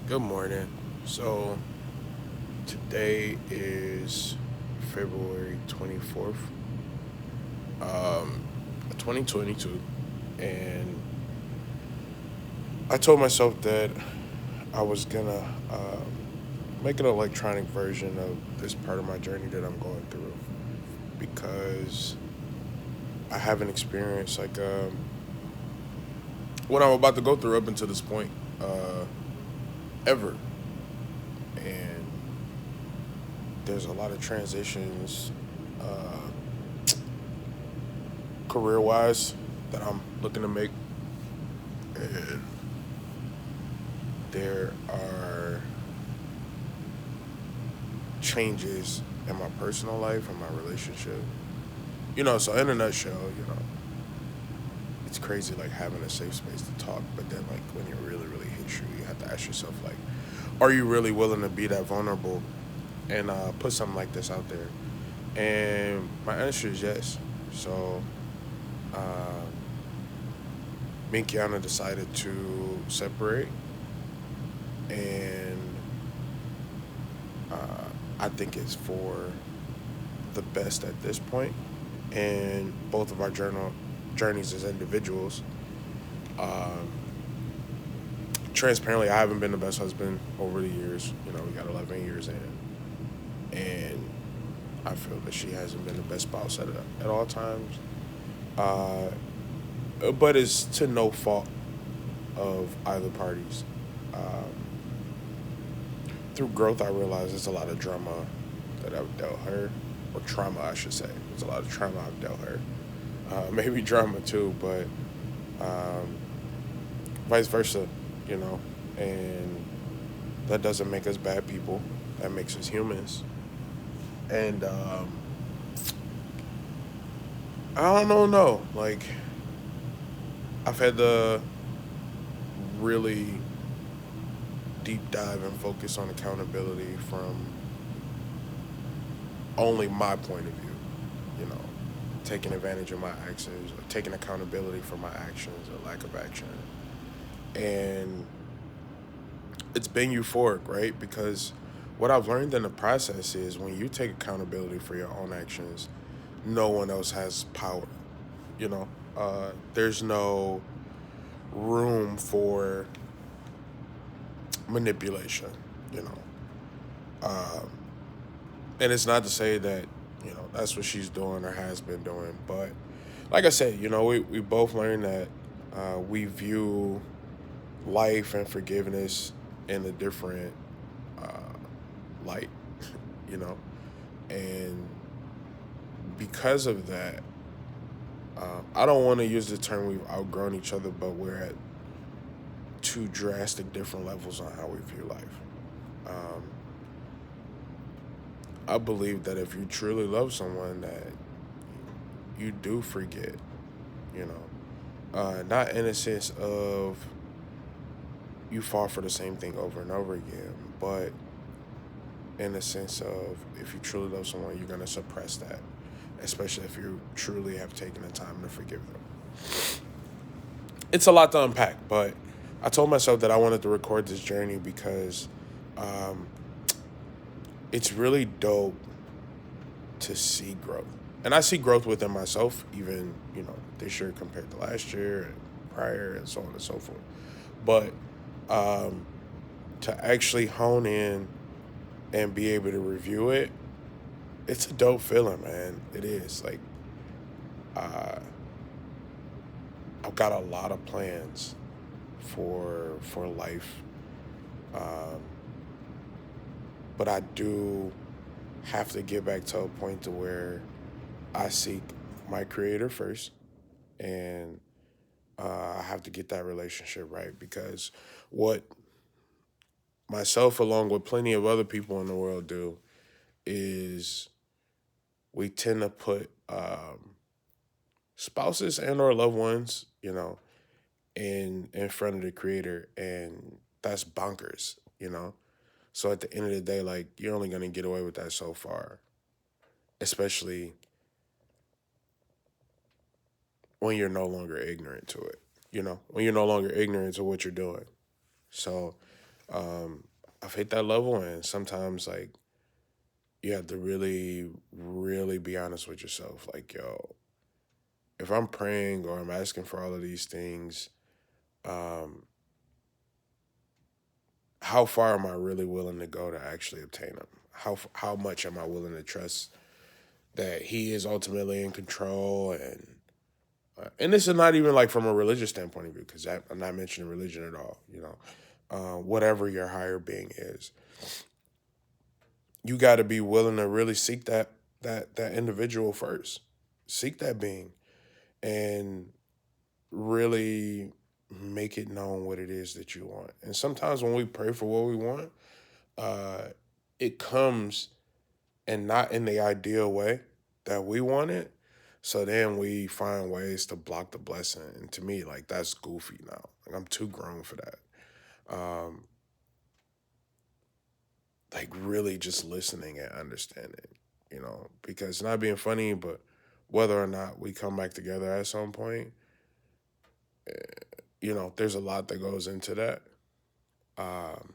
Good morning. So today is February 24th, um, 2022, and I told myself that I was gonna make an electronic version of this part of my journey that I'm going through because I haven't experienced what I'm about to go through up until this point uh, ever, and there's a lot of transitions career wise that I'm looking to make. And there are changes in my personal life and my relationship. So in a nutshell, it's crazy like having a safe space to talk, but then like when it really, really hits you, you have to ask yourself like, are you really willing to be that vulnerable and put something like this out there? And my answer is yes. So uh, me and Kiana decided to separate, and uh, I think it's for the best at this point. And both of our journeys as individuals. Um, Transparently, I haven't been the best husband over the years. We got 11 years in, and I feel that she hasn't been the best spouse at all times. Uh, but it's to no fault of either parties. Um, Through growth, I realized there's a lot of drama that I've dealt her, or trauma, I should say. There's a lot of trauma I've dealt her. Maybe drama too, but um, vice versa, you know. And that doesn't make us bad people. That makes us humans. And I don't know, no. Like I've had to really deep dive and focus on accountability from only my point of view. You know, taking advantage of my actions or taking accountability for my actions or lack of action. And it's been euphoric, right? Because what I've learned in the process is when you take accountability for your own actions, no one else has power. There's no room for manipulation. You know, um, and it's not to say that that's what she's doing or has been doing, but like I said, we both learned that we view life and forgiveness in a different uh, light. you know, and because of that, I don't want to use the term we've outgrown each other, but we're at two drastic different levels on how we view life. Um, I believe that if you truly love someone, that you do forget. You not in a sense of you fall for the same thing over and over again, but in a sense of if you truly love someone, you're gonna suppress that, especially if you truly have taken the time to forgive them. It's a lot to unpack, but I told myself that I wanted to record this journey because um, it's really dope to see growth. And I see growth within myself, even, this year compared to last year and prior and so on and so forth. But um, to actually hone in and be able to review it, it's a dope feeling, man. It is. Like, uh, I've got a lot of plans for life. Um, but I do have to get back to a point to where I seek my creator first, and I have to get that relationship right because what myself, along with plenty of other people in the world, do is we tend to put spouses and or loved ones, in front of the creator, and that's bonkers, So at the end of the day, like you're only gonna get away with that so far, especially when you're no longer ignorant to it. When you're no longer ignorant to what you're doing. So Um, I've hit that level, and sometimes like you have to really, really be honest with yourself. Like, yo, if I'm praying or I'm asking for all of these things, um, how far am I really willing to go to actually obtain them? How much am I willing to trust that He is ultimately in control? And this is not even like from a religious standpoint of view, because I'm not mentioning religion at all. Whatever your higher being is, you got to be willing to really seek that individual first. Seek that being and really make it known what it is that you want. And sometimes when we pray for what we want, uh, it comes and not in the ideal way that we want it. So then we find ways to block the blessing. And to me, like that's goofy now. Like I'm too grown for that. Um, like really just listening and understanding, because not being funny, but whether or not we come back together at some point, there's a lot that goes into that. Um,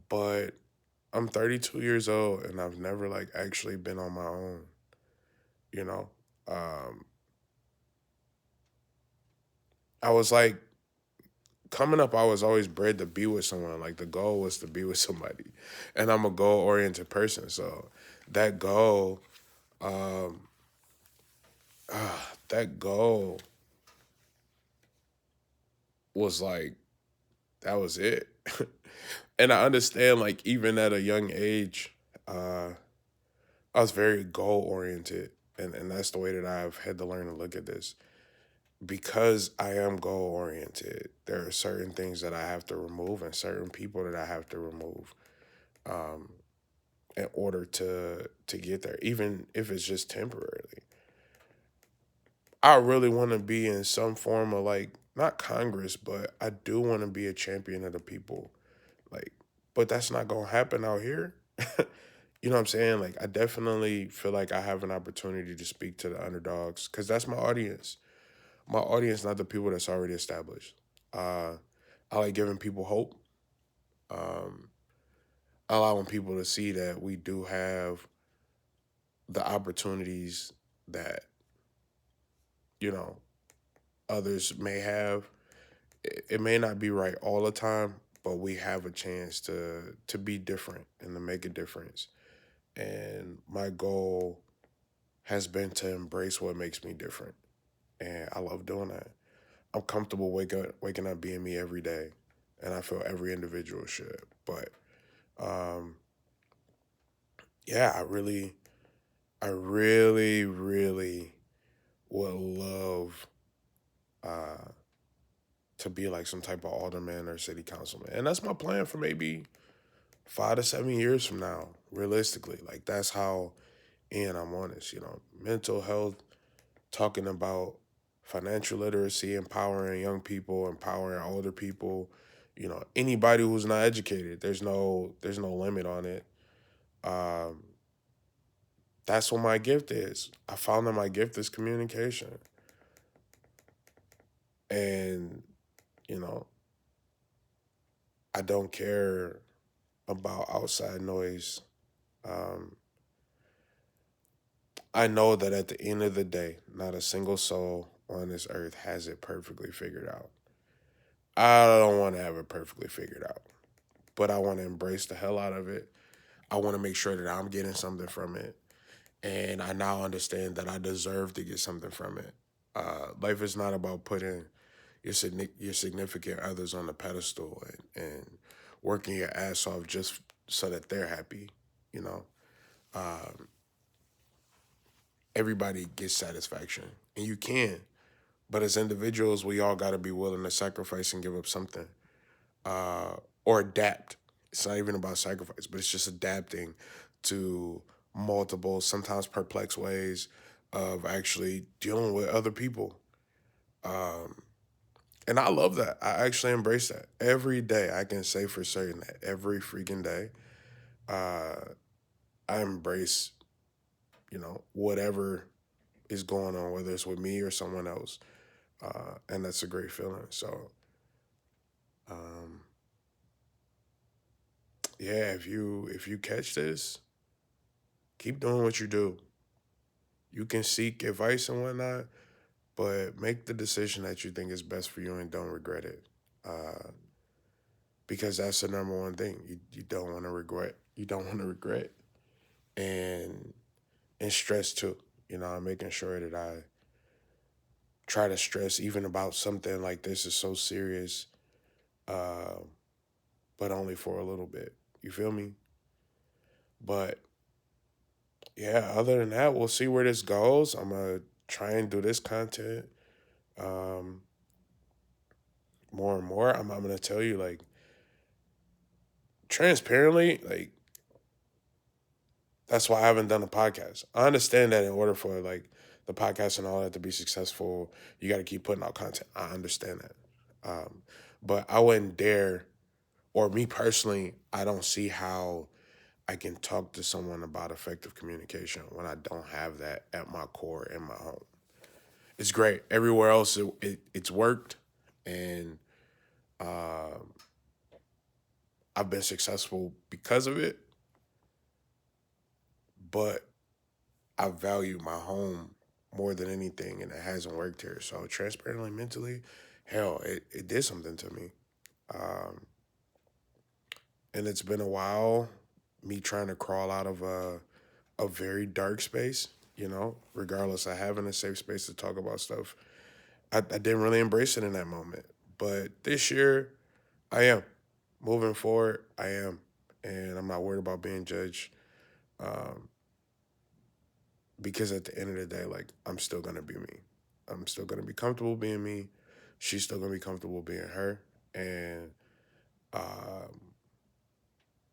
but I'm 32 years old and I've never like actually been on my own, you know. Um, I was like coming up, I was always bred to be with someone. Like the goal was to be with somebody, and I'm a goal oriented person. So that goal, um, that goal was like that was it. And I understand, like even at a young age, uh, I was very goal oriented, and that's the way that I've had to learn to look at this. Because I am goal oriented, there are certain things that I have to remove and certain people that I have to remove, um, in order to get there, even if it's just temporarily. I really want to be in some form of like not Congress, but I do want to be a champion of the people. Like, but that's not gonna happen out here. You know what I'm saying? Like, I definitely feel like I have an opportunity to speak to the underdogs because that's my audience. My audience, not the people that's already established. Uh, I like giving people hope, um, allowing people to see that we do have the opportunities that you know others may have. It may not be right all the time, but we have a chance to be different and to make a difference. And my goal has been to embrace what makes me different, and I love doing that. I'm comfortable waking up being me every day, and I feel every individual should. But um, yeah, I really would love uh, to be like some type of alderman or city councilman, and that's my plan for maybe 5 to 7 years from now. Realistically, like that's how in I'm on this. Mental health, talking about financial literacy, empowering young people, empowering older people. Anybody who's not educated. There's no limit on it. Um, that's what my gift is. I found that my gift is communication, and you know, I don't care about outside noise. Um, I know that at the end of the day, not a single soul on this earth has it perfectly figured out. I don't want to have it perfectly figured out, but I want to embrace the hell out of it. I want to make sure that I'm getting something from it. And I now understand that I deserve to get something from it. Life is not about putting your significant others on the pedestal and working your ass off just so that they're happy. You know, um, everybody gets satisfaction, and you can. But as individuals, we all got to be willing to sacrifice and give up something, uh, or adapt. It's not even about sacrifice, but it's just adapting to multiple, sometimes perplex ways of actually dealing with other people. Um, and I love that. I actually embrace that. Every day, I can say for certain that every freaking day, uh, I embrace, whatever is going on, whether it's with me or someone else. And that's a great feeling. So, um, yeah, if you catch this, keep doing what you do. You can seek advice and whatnot, but make the decision that you think is best for you and don't regret it. Uh, because that's the number one thing. You don't want to regret. You don't want to regret. And stress too. I'm making sure that I try to stress even about something like this is so serious, uh, but only for a little bit. You feel me? But yeah, other than that, we'll see where this goes. I'm gonna try and do this content um, more and more. I'm gonna tell you like transparently, like that's why I haven't done a podcast. I understand that in order for like the podcast and all that to be successful, you got to keep putting out content. I understand that, but I wouldn't dare, or me personally, I don't see how I can talk to someone about effective communication when I don't have that at my core in my home. It's great. Everywhere else, it's worked, and um, I've been successful because of it. But I value my home more than anything, and it hasn't worked here. So transparently, mentally, hell, it did something to me. Um, and it's been a while, me trying to crawl out of a very dark space, regardless of having a safe space to talk about stuff. I didn't really embrace it in that moment. But this year, I am. Moving forward, I am. And I'm not worried about being judged. Um, because at the end of the day, like, I'm still gonna be me. I'm still gonna be comfortable being me. She's still gonna be comfortable being her. And um,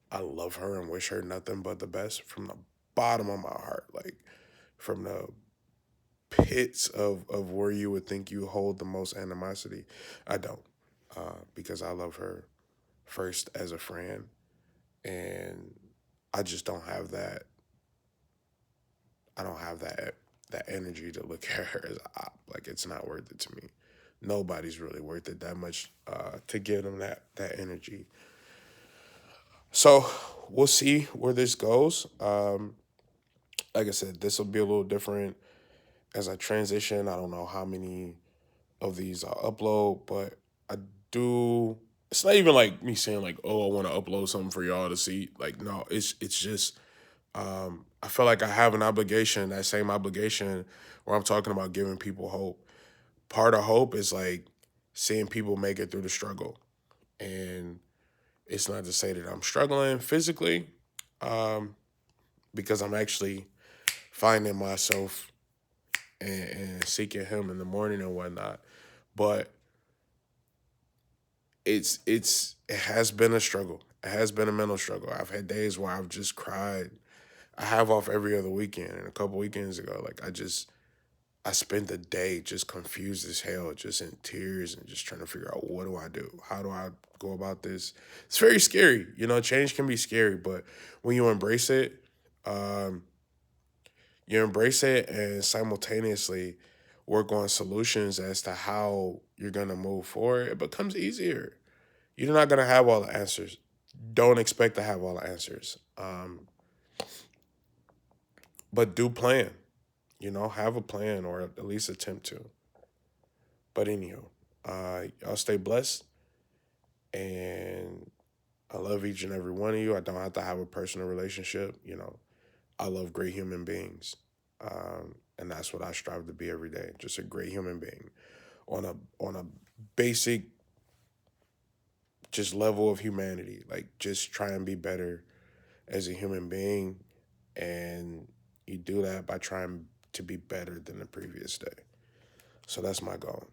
I love her and wish her nothing but the best from the bottom of my heart. Like, from the pits of where you would think you hold the most animosity. I don't, because I love her first as a friend, and I just don't have that. I don't have that energy to look at her as a op. Like, it's not worth it to me. Nobody's really worth it that much to give them that energy. So we'll see where this goes. Like I said, this will be a little different as I transition. I don't know how many of these I'll upload, but I do. It's not even like me saying like, oh, I want to upload something for y'all to see. Like, no, it's just I feel like I have an obligation, that same obligation where I'm talking about giving people hope. Part of hope is like seeing people make it through the struggle. And it's not to say that I'm struggling physically, um, because I'm actually finding myself and seeking him in the morning and whatnot. But it has been a struggle. It has been a mental struggle. I've had days where I've just cried. I have off every other weekend, and a couple weekends ago, like I spent the day just confused as hell, just in tears and just trying to figure out what do I do? How do I go about this? It's very scary. Change can be scary, but when um, you embrace it and simultaneously work on solutions as to how you're gonna move forward, it becomes easier. You're not gonna have all the answers. Don't expect to have all the answers. But do plan. Have a plan or at least attempt to. But anyhow, y'all stay blessed, and I love each and every one of you. I don't have to have a personal relationship. I love great human beings, and that's what I strive to be every day. Just a great human being on a basic just level of humanity. Like, just try and be better as a human being, and you do that by trying to be better than the previous day. So that's my goal.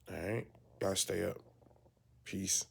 All right, y'all stay up. Peace.